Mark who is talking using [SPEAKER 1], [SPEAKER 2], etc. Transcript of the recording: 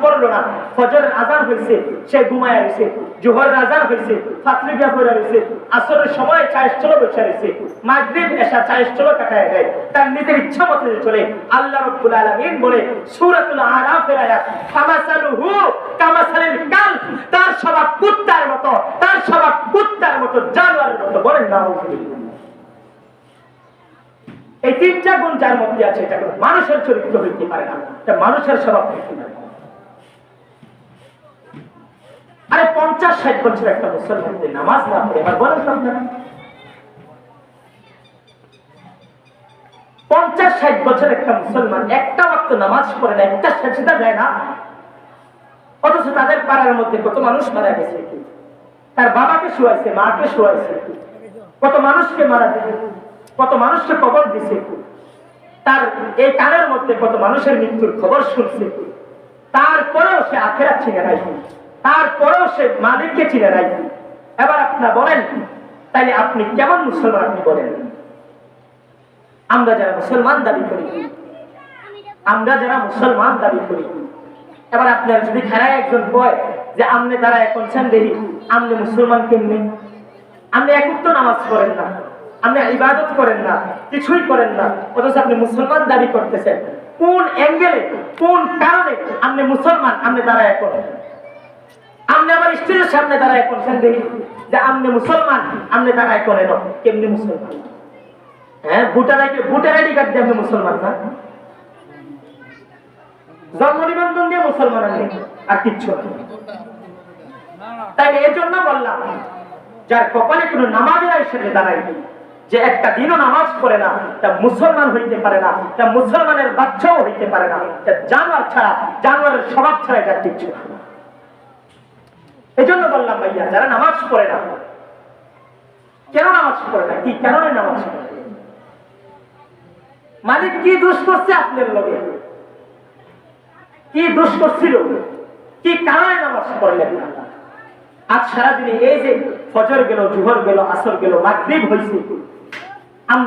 [SPEAKER 1] পড়লো না, ফজরের আযান হইছে সে ঘুমায়া রইছে, জোহরের আযান হইছে ফাতরি গিয়া পড়া রইছে, আসরের সময় চায়ের চলো বসে রইছে, মাগরিব এশা চায়ের চলো কাটায় দেয়, তার নিজের ইচ্ছা মতো চলে। আল্লাহ রাব্বুল আলামিন বলে সূরাতুল আরাফের আয়াত, কামাসালুহু কামাসালিল কালব, তার স্বভাব কুত্তার মতো, তার স্বভাব কুত্তার মতো, জানোয়ারের মতো। বলেন নাউযুবিল্লাহ। এই তিনটা গুণ যার মধ্যে আছে, এটা কোনো মানুষের চরিত্র হইতে পারে না, এটা মানুষের স্বভাব হইতে পারে। আরে 50-60 বছর একটা মুসলমান যদি নামাজ না পড়ে, এবার বলেন তো আপনারা 50-60 বছর একটা মুসলমান একটা ওয়াক্ত নামাজ পড়ে না, একটা সেজদা দেয় না, অথচ তাদের পাড়ার মধ্যে কত মানুষ মারা গেছে, তার বাবাকে শুয়াইছে, মাকে শুয়াইছে, কত মানুষকে মারা গেছে, কত মানুষকে কবর দিছে, তার এই কানের মধ্যে কত মানুষের মৃত্যুর খবর শুনছে, তারপরেও সে আখিরাত চিনে নাই, তারপরেও সে মালিককে চিনে নাই। এবার আপনারা বলেন, তাইলে আপনি কেমন মুসলমান? আপনি বলেন। আমরা যারা মুসলমান দাবি করি, আমরা যারা মুসলমান দাবি করি, এবার আপনার যদি খেলায় একজন কয় যে আমনে তারা এখন দেখি আমনে মুসলমান কেমনি, আপনি একক তো নামাজ পড়েন না, আপনি ইবাদত করেন না, কিছুই করেন না, অথচ আপনি মুসলমান দাবি করতেছেন, কোন অ্যাঙ্গেলে, কোন কারণে আপনি মুসলমান? আপনি তারা এখন, আপনি আমার স্ত্রীর সামনে তারা এখন দেখি যে আপনি মুসলমান, আপনি তারা এখন এলো কেমনি মুসলমান? হ্যাঁ, ভোটার আইডি কার্ড দিয়ে আপনি মুসলমান না, জন্ম নিবন্ধন দিয়ে মুসলমান আপনি, আর কিচ্ছু না। তাই এই জন্য বললাম, যার কপালে কোনো নামাজের হিসেবে দাঁড়ায়, যে একটা দিনও নামাজ পড়ে না, তা মুসলমান হইতে পারে না, তা মুসলমানের বাচ্চাও হইতে পারে না, তা জানোয়ার ছাড়া, জানোয়ারের স্বভাব ছাড়া এটা কিচ্ছু না। এই জন্য বললাম ভাইয়া, যারা নামাজ পড়ে না, কেন নামাজ পড়ে না, কি কারণে নামাজ পড়ে? মালিক কি দোষ করছে আপনার লগে? কি দোষ করছিল? কি কারণে নামাজ পড়লেন না? আজ সারাদিনে এই যে ফজর গেল, জোহর গেল, আসর গেল, মাগরিব হয়েছে,